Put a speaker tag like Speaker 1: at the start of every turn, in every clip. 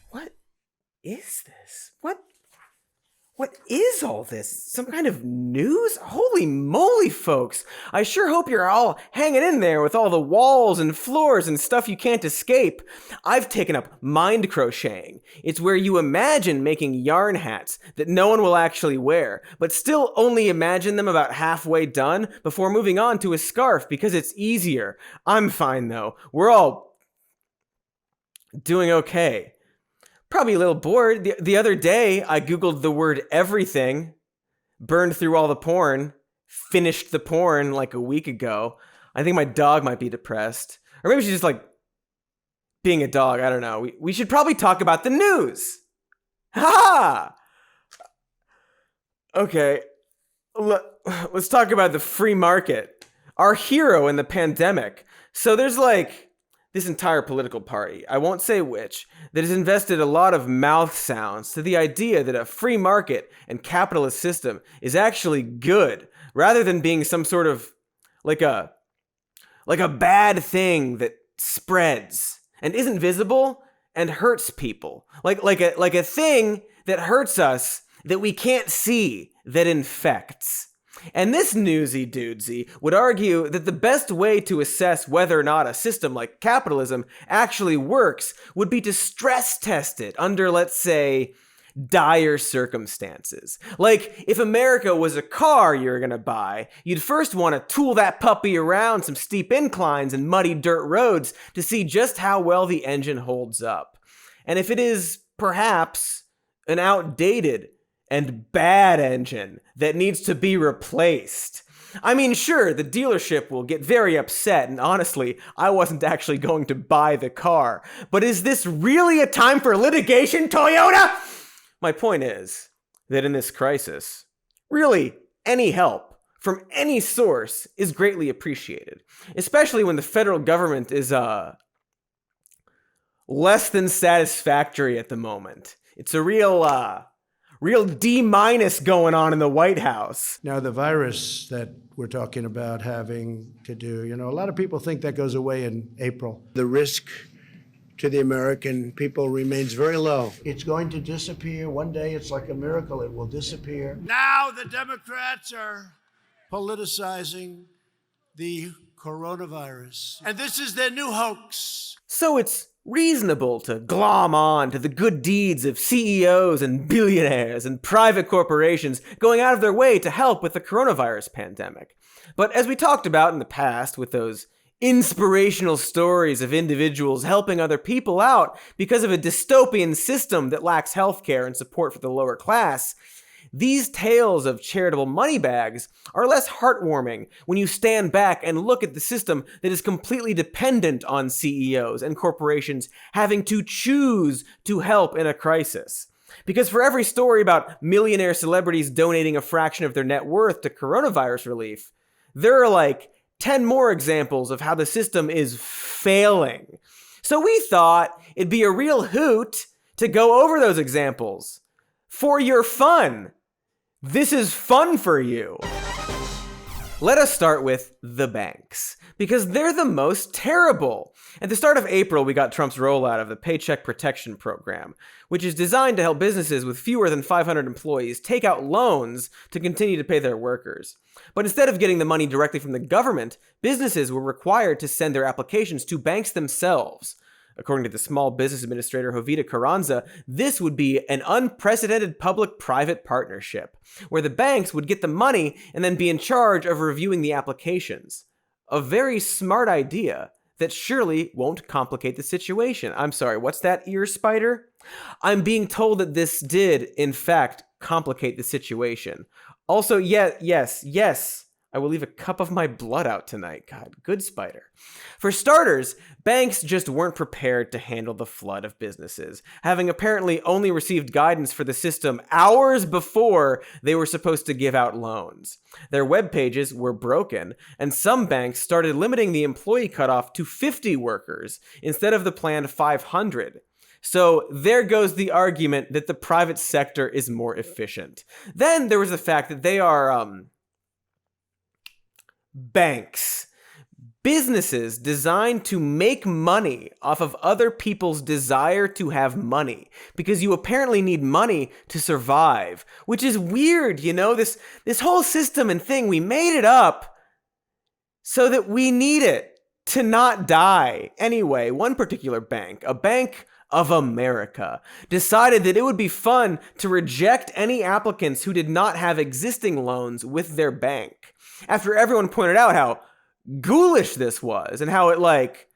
Speaker 1: What is this? What is all this? Some kind of news? Holy moly, folks. I sure hope you're all hanging in there with all the walls and floors and stuff you can't escape. I've taken up mind crocheting. It's where you imagine making yarn hats that no one will actually wear, but still only imagine them about halfway done before moving on to a scarf because it's easier. I'm fine though. We're all doing okay. Probably a little bored. The other day, I Googled the word everything, burned through all the porn, finished the porn like a week ago. I think my dog might be depressed. Or maybe she's just like being a dog. I don't know. We should probably talk about the news. Ha! Okay. Let's talk about the free market. Our hero in the pandemic. So there's like this entire political party, I won't say which, that has invested a lot of mouth sounds to the idea that a free market and capitalist system is actually good, rather than being some sort of like a bad thing that spreads and isn't visible and hurts people. Like a thing that hurts us that we can't see that infects. And this newsy dudesy would argue that the best way to assess whether or not a system like capitalism actually works would be to stress test it under, let's say, dire circumstances. Like, if America was a car you're gonna buy, you'd first want to tool that puppy around some steep inclines and muddy dirt roads to see just how well the engine holds up. And if it is, perhaps, an outdated and bad engine that needs to be replaced, I mean, sure, the dealership will get very upset, and honestly, I wasn't actually going to buy the car. But is this really a time for litigation, Toyota? My point is that in this crisis, really, any help from any source is greatly appreciated, especially when the federal government is, less than satisfactory at the moment. It's a real D- going on in the White House.
Speaker 2: Now, the virus that we're talking about having to do, a lot of people think that goes away in April. The risk to the American people remains very low. It's going to disappear. One day, it's like a miracle. It will disappear. Now the Democrats are politicizing the coronavirus. And this is their new hoax.
Speaker 1: So it's reasonable to glom on to the good deeds of CEOs and billionaires and private corporations going out of their way to help with the coronavirus pandemic. But as we talked about in the past with those inspirational stories of individuals helping other people out because of a dystopian system that lacks healthcare and support for the lower class, these tales of charitable moneybags are less heartwarming when you stand back and look at the system that is completely dependent on CEOs and corporations having to choose to help in a crisis. Because for every story about millionaire celebrities donating a fraction of their net worth to coronavirus relief, there are like 10 more examples of how the system is failing. So we thought it'd be a real hoot to go over those examples for your fun. This is fun for you. Let us start with the banks, because they're the most terrible. At the start of April, we got Trump's rollout of the Paycheck Protection Program, which is designed to help businesses with fewer than 500 employees take out loans to continue to pay their workers. But instead of getting the money directly from the government, businesses were required to send their applications to banks themselves. According to the Small Business Administrator Jovita Carranza, this would be an unprecedented public-private partnership, where the banks would get the money and then be in charge of reviewing the applications. A very smart idea that surely won't complicate the situation. I'm sorry, what's that, ear spider? I'm being told that this did, in fact, complicate the situation. Also, yes, I will leave a cup of my blood out tonight. God, good spider. For starters, banks just weren't prepared to handle the flood of businesses, having apparently only received guidance for the system hours before they were supposed to give out loans. Their web pages were broken, and some banks started limiting the employee cutoff to 50 workers instead of the planned 500. So there goes the argument that the private sector is more efficient. Then there was the fact that they are, banks. businesses designed to make money off of other people's desire to have money, because you apparently need money to survive, which is weird, this whole system and thing, we made it up so that we need it to not die. Anyway, one particular bank, a Bank of America, decided that it would be fun to reject any applicants who did not have existing loans with their bank, after everyone pointed out how ghoulish this was and how it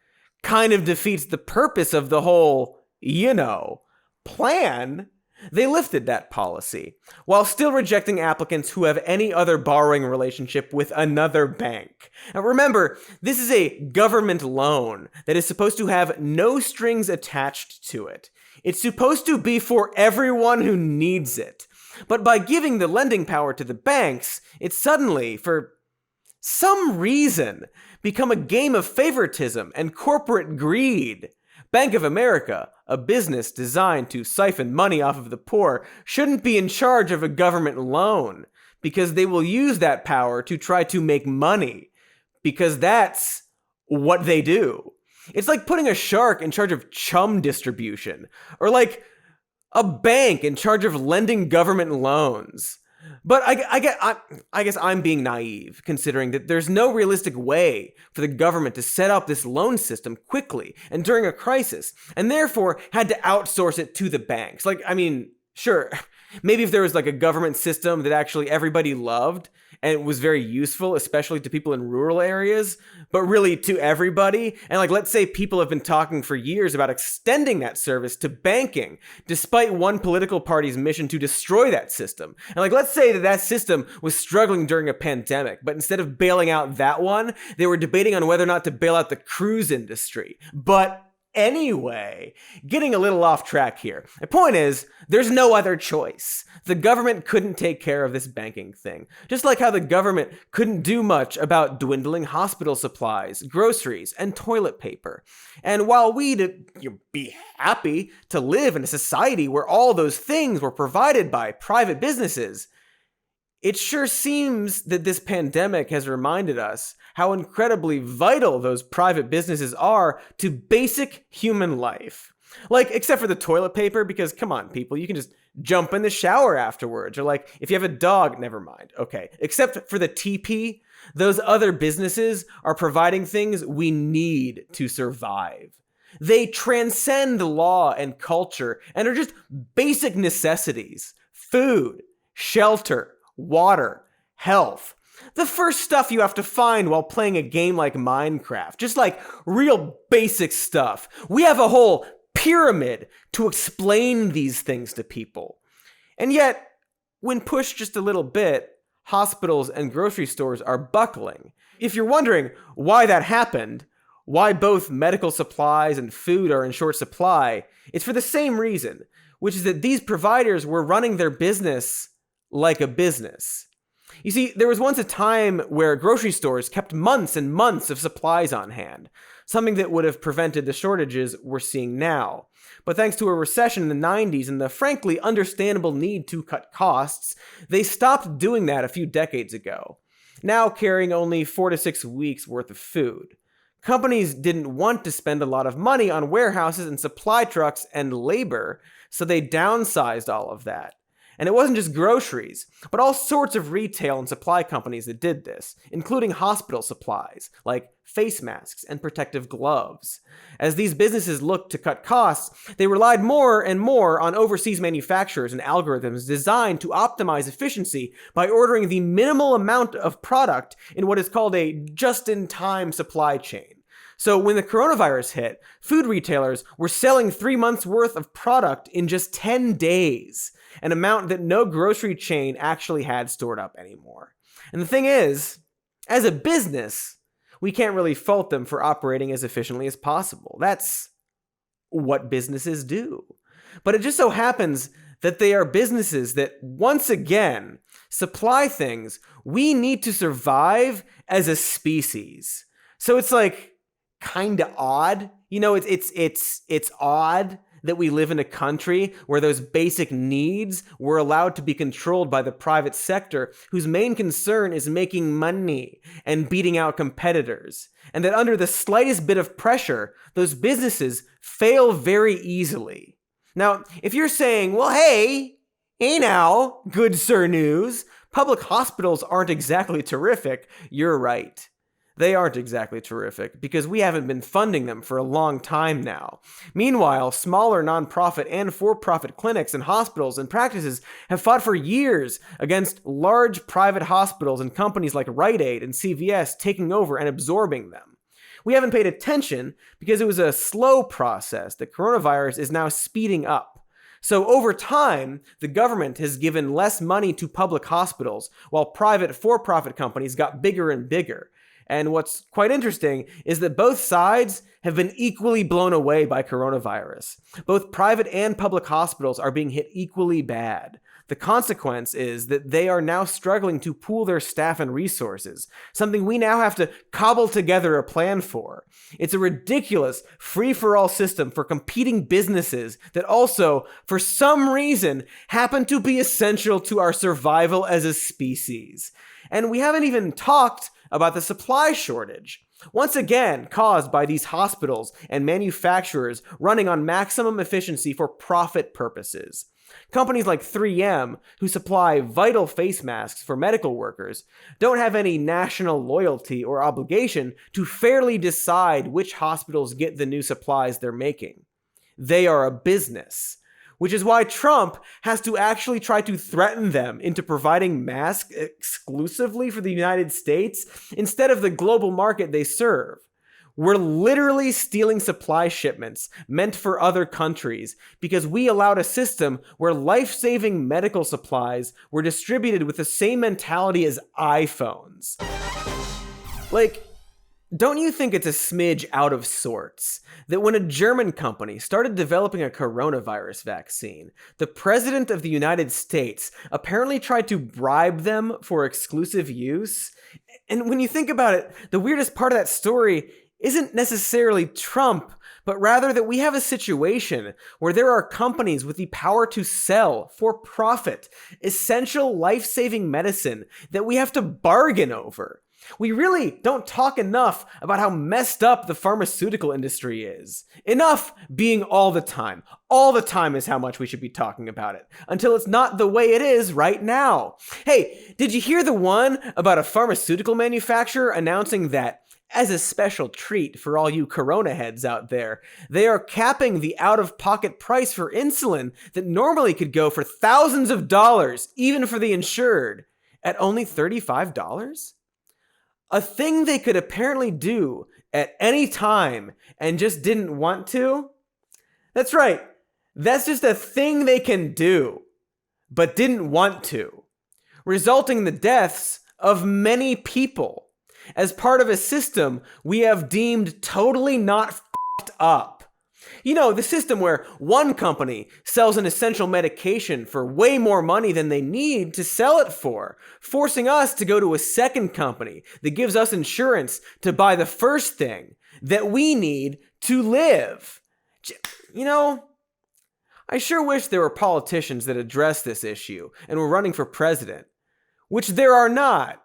Speaker 1: kind of defeats the purpose of the whole, plan. They lifted that policy while still rejecting applicants who have any other borrowing relationship with another bank. Now remember, this is a government loan that is supposed to have no strings attached to it. It's supposed to be for everyone who needs it. But by giving the lending power to the banks, it's suddenly, for some reason, become a game of favoritism and corporate greed. Bank of America, a business designed to siphon money off of the poor, shouldn't be in charge of a government loan, because they will use that power to try to make money, because that's what they do. It's like putting a shark in charge of chum distribution, or like a bank in charge of lending government loans. But I guess I'm being naive, considering that there's no realistic way for the government to set up this loan system quickly and during a crisis, and therefore had to outsource it to the banks. Sure, maybe if there was a government system that actually everybody loved and it was very useful, especially to people in rural areas, but really to everybody. And let's say people have been talking for years about extending that service to banking, despite one political party's mission to destroy that system. And let's say that system was struggling during a pandemic, but instead of bailing out that one, they were debating on whether or not to bail out the cruise industry. But anyway, getting a little off track here. My point is, there's no other choice. The government couldn't take care of this banking thing. Just like how the government couldn't do much about dwindling hospital supplies, groceries, and toilet paper. And while we'd be happy to live in a society where all those things were provided by private businesses, it sure seems that this pandemic has reminded us how incredibly vital those private businesses are to basic human life. Except for the toilet paper, because come on, people, you can just jump in the shower afterwards. Or if you have a dog, never mind. Okay, except for the TP, those other businesses are providing things we need to survive. They transcend law and culture and are just basic necessities: food, shelter, water, health. The first stuff you have to find while playing a game like Minecraft. Just real basic stuff. We have a whole pyramid to explain these things to people. And yet, when pushed just a little bit, hospitals and grocery stores are buckling. If you're wondering why that happened, why both medical supplies and food are in short supply, it's for the same reason, which is that these providers were running their business like a business. You see, there was once a time where grocery stores kept months and months of supplies on hand, something that would have prevented the shortages we're seeing now. But thanks to a recession in the 90s and the frankly understandable need to cut costs, they stopped doing that a few decades ago, now carrying only 4 to 6 weeks worth of food. Companies didn't want to spend a lot of money on warehouses and supply trucks and labor, so they downsized all of that. And it wasn't just groceries, but all sorts of retail and supply companies that did this, including hospital supplies, like face masks and protective gloves. As these businesses looked to cut costs, they relied more and more on overseas manufacturers and algorithms designed to optimize efficiency by ordering the minimal amount of product in what is called a just-in-time supply chain. So when the coronavirus hit, food retailers were selling 3 months worth of product in just 10 days, an amount that no grocery chain actually had stored up anymore. And the thing is, as a business, we can't really fault them for operating as efficiently as possible. That's what businesses do. But it just so happens that they are businesses that, once again, supply things we need to survive as a species. So it's kind of odd. It's odd that we live in a country where those basic needs were allowed to be controlled by the private sector, whose main concern is making money and beating out competitors, and that under the slightest bit of pressure, those businesses fail very easily. Now, if you're saying, well, hey now, good Sir News, public hospitals aren't exactly terrific, you're right. They aren't exactly terrific because we haven't been funding them for a long time now. Meanwhile, smaller nonprofit and for-profit clinics and hospitals and practices have fought for years against large private hospitals and companies like Rite Aid and CVS taking over and absorbing them. We haven't paid attention because it was a slow process. The coronavirus is now speeding up. So over time, the government has given less money to public hospitals while private for-profit companies got bigger and bigger. And what's quite interesting is that both sides have been equally blown away by coronavirus. Both private and public hospitals are being hit equally bad. The consequence is that they are now struggling to pool their staff and resources, something we now have to cobble together a plan for. It's a ridiculous free-for-all system for competing businesses that also, for some reason, happen to be essential to our survival as a species. And we haven't even talked about the supply shortage, once again caused by these hospitals and manufacturers running on maximum efficiency for profit purposes. Companies like 3M, who supply vital face masks for medical workers, don't have any national loyalty or obligation to fairly decide which hospitals get the new supplies they're making. They are a business, which is why Trump has to actually try to threaten them into providing masks exclusively for the United States instead of the global market they serve. We're literally stealing supply shipments meant for other countries because we allowed a system where life-saving medical supplies were distributed with the same mentality as iPhones. Like, don't you think it's a smidge out of sorts that when a German company started developing a coronavirus vaccine, the President of the United States apparently tried to bribe them for exclusive use? And when you think about it, the weirdest part of that story isn't necessarily Trump, but rather that we have a situation where there are companies with the power to sell, for profit, essential life-saving medicine that we have to bargain over. We really don't talk enough about how messed up the pharmaceutical industry is. Enough being all the time. All the time is how much we should be talking about it, until it's not the way it is right now. Hey, did you hear the one about a pharmaceutical manufacturer announcing that, as a special treat for all you corona heads out there, they are capping the out-of-pocket price for insulin that normally could go for thousands of dollars, even for the insured, at only $35? A thing they could apparently do at any time and just didn't want to? That's right. That's just a thing they can do, but didn't want to, resulting in the deaths of many people as part of a system we have deemed totally not f***ed up. You know, the system where one company sells an essential medication for way more money than they need to sell it for, forcing us to go to a second company that gives us insurance to buy the first thing that we need to live. You know, I sure wish there were politicians that addressed this issue and were running for president, which there are not.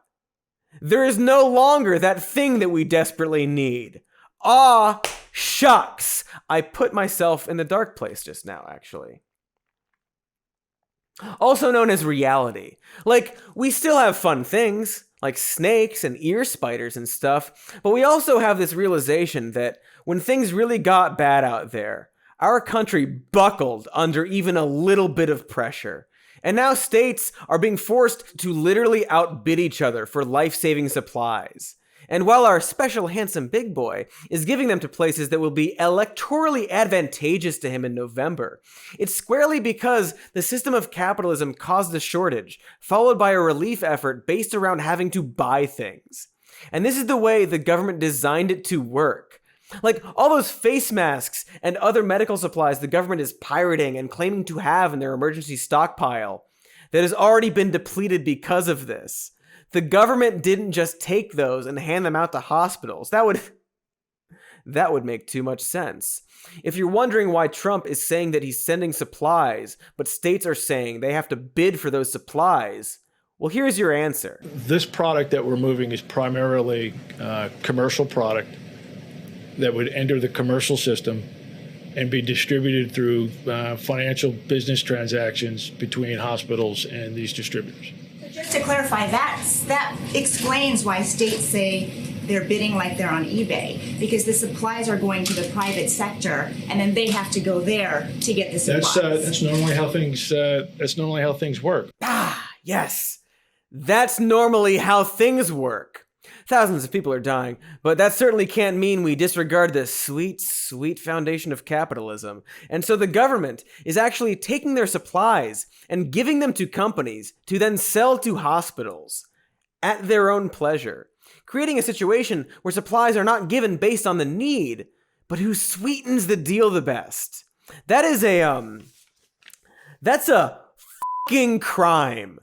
Speaker 1: There is no longer that thing that we desperately need. Ah, shucks. I put myself in the dark place just now, actually. Also known as reality. Like, we still have fun things, like snakes and ear spiders and stuff, but we also have this realization that when things really got bad out there, our country buckled under even a little bit of pressure. And now states are being forced to literally outbid each other for life-saving supplies. And while our special handsome big boy is giving them to places that will be electorally advantageous to him in November, it's squarely because the system of capitalism caused a shortage, followed by a relief effort based around having to buy things. And this is the way the government designed it to work. Like, all those face masks and other medical supplies the government is pirating and claiming to have in their emergency stockpile that has already been depleted because of this. The government didn't just take those and hand them out to hospitals. That that would make too much sense. If you're wondering why Trump is saying that he's sending supplies, but states are saying they have to bid for those supplies, well, here's your answer.
Speaker 3: This product that we're moving is primarily a commercial product that would enter the commercial system and be distributed through financial business transactions between hospitals and these distributors.
Speaker 4: So just to clarify, that explains why states say they're bidding like they're on eBay, because the supplies are going to the private sector, and then they have to go there to get the supplies.
Speaker 3: That's normally how things. That's normally how things work.
Speaker 1: Yes, that's normally how things work. Thousands of people are dying, but that certainly can't mean we disregard the sweet, sweet foundation of capitalism. And so the government is actually taking their supplies and giving them to companies to then sell to hospitals at their own pleasure, creating a situation where supplies are not given based on the need, but who sweetens the deal the best. That's a fucking crime.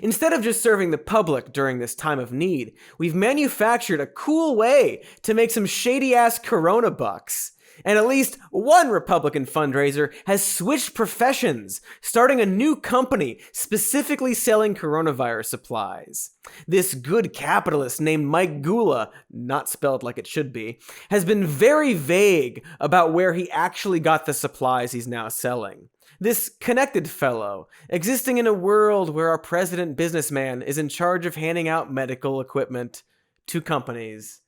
Speaker 1: Instead of just serving the public during this time of need, we've manufactured a cool way to make some shady-ass Corona bucks. And at least one Republican fundraiser has switched professions, starting a new company specifically selling coronavirus supplies. This good capitalist named Mike Gula, not spelled like it should be, has been very vague about where he actually got the supplies he's now selling. This connected fellow, existing in a world where our president businessman is in charge of handing out medical equipment to companies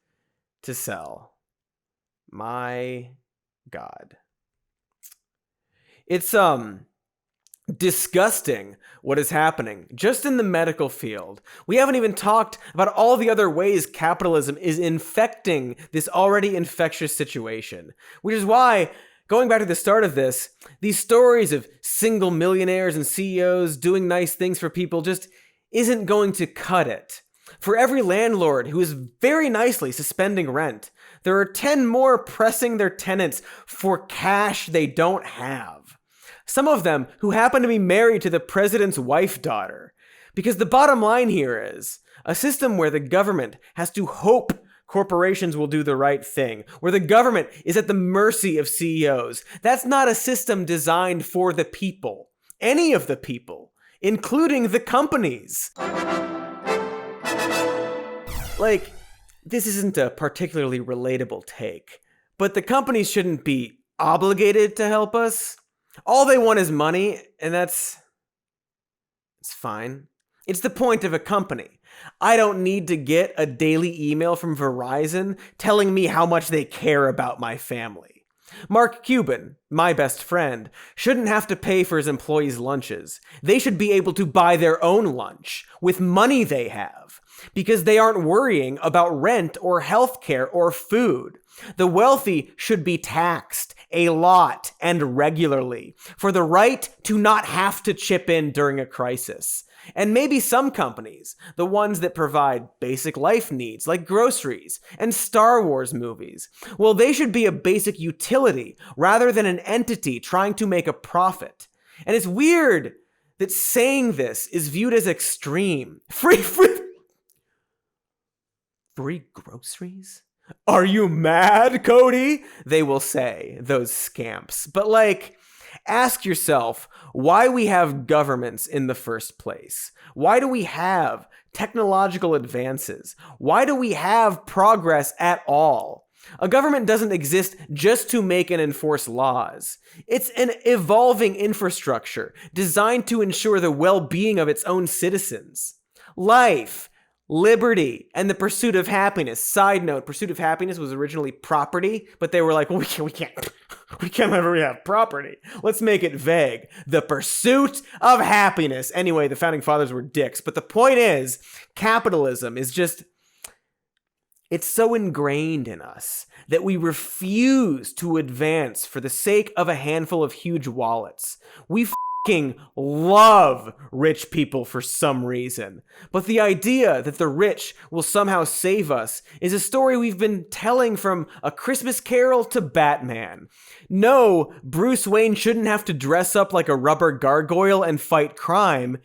Speaker 1: to sell. My God. It's disgusting what is happening just in the medical field. We haven't even talked about all the other ways capitalism is infecting this already infectious situation, which is why, going back to the start of this, these stories of single millionaires and CEOs doing nice things for people just isn't going to cut it. For every landlord who is very nicely suspending rent, there are 10 more pressing their tenants for cash they don't have. Some of them who happen to be married to the president's wife-daughter. Because the bottom line here is a system where the government has to hope corporations will do the right thing, where the government is at the mercy of CEOs. That's not a system designed for the people. Any of the people, including the companies. Like, this isn't a particularly relatable take, but the companies shouldn't be obligated to help us. All they want is money, and it's fine. It's the point of a company. I don't need to get a daily email from Verizon telling me how much they care about my family. Mark Cuban, my best friend, shouldn't have to pay for his employees' lunches. They should be able to buy their own lunch with money they have, because they aren't worrying about rent or healthcare or food. The wealthy should be taxed a lot and regularly for the right to not have to chip in during a crisis. And maybe some companies, the ones that provide basic life needs like groceries and Star Wars movies, well, they should be a basic utility rather than an entity trying to make a profit. And it's weird that saying this is viewed as extreme. Free groceries? Are you mad, Cody? They will say, those scamps. But ask yourself why we have governments in the first place. Why do we have technological advances? Why do we have progress at all? A government doesn't exist just to make and enforce laws. It's an evolving infrastructure designed to ensure the well-being of its own citizens. Life, liberty, and the pursuit of happiness. Side note, pursuit of happiness was originally property, but they were like, well, we can't ever have property. Let's make it vague. The pursuit of happiness. Anyway, the founding fathers were dicks, but the point is, capitalism is just, it's so ingrained in us that we refuse to advance for the sake of a handful of huge wallets. We fucking love rich people for some reason. But the idea that the rich will somehow save us is a story we've been telling from A Christmas Carol to Batman. No, Bruce Wayne shouldn't have to dress up like a rubber gargoyle and fight crime.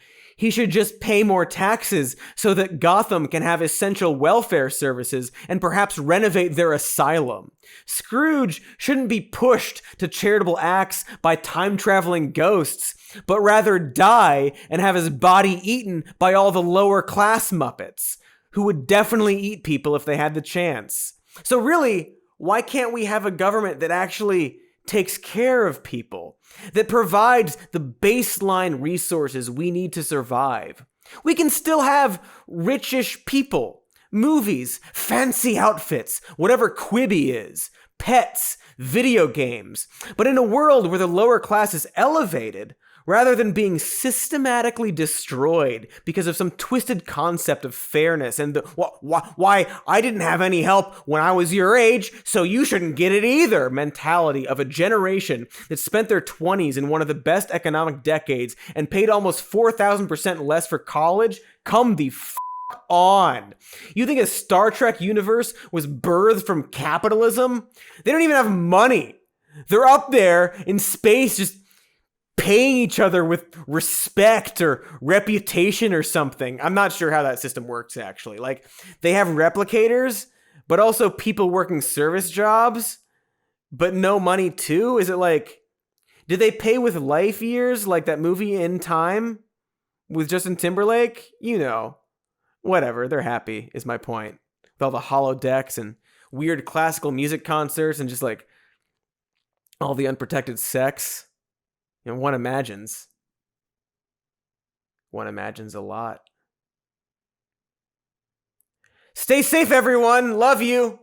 Speaker 1: he should just pay more taxes so that Gotham can have essential welfare services and perhaps renovate their asylum. Scrooge shouldn't be pushed to charitable acts by time-traveling ghosts, but rather die and have his body eaten by all the lower-class Muppets, who would definitely eat people if they had the chance. So really, why can't we have a government that actually takes care of people, that provides the baseline resources we need to survive? We can still have richish people, movies, fancy outfits, whatever Quibi is, pets, video games, but in a world where the lower class is elevated, rather than being systematically destroyed because of some twisted concept of fairness and why I didn't have any help when I was your age, so you shouldn't get it either mentality of a generation that spent their 20s in one of the best economic decades and paid almost 4,000% less for college. Come the on. You think a Star Trek universe was birthed from capitalism? They don't even have money. They're up there in space just paying each other with respect or reputation or something. I'm not sure how that system works, actually. Like, they have replicators, but also people working service jobs, but no money too? Is it like, did they pay with life years, like that movie In Time with Justin Timberlake? You know, whatever. They're happy, is my point. With all the holodecks and weird classical music concerts and just like all the unprotected sex. You know, one imagines. One imagines a lot. Stay safe, everyone. Love you.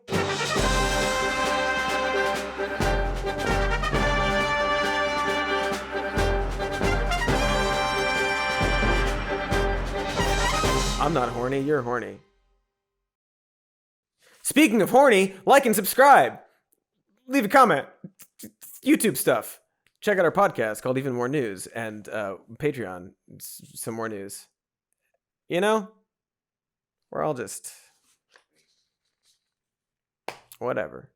Speaker 1: I'm not horny, you're horny. Speaking of horny, like and subscribe. Leave a comment. YouTube stuff. Check out our podcast called Even More News and Patreon, some more news. You know, we're all just whatever.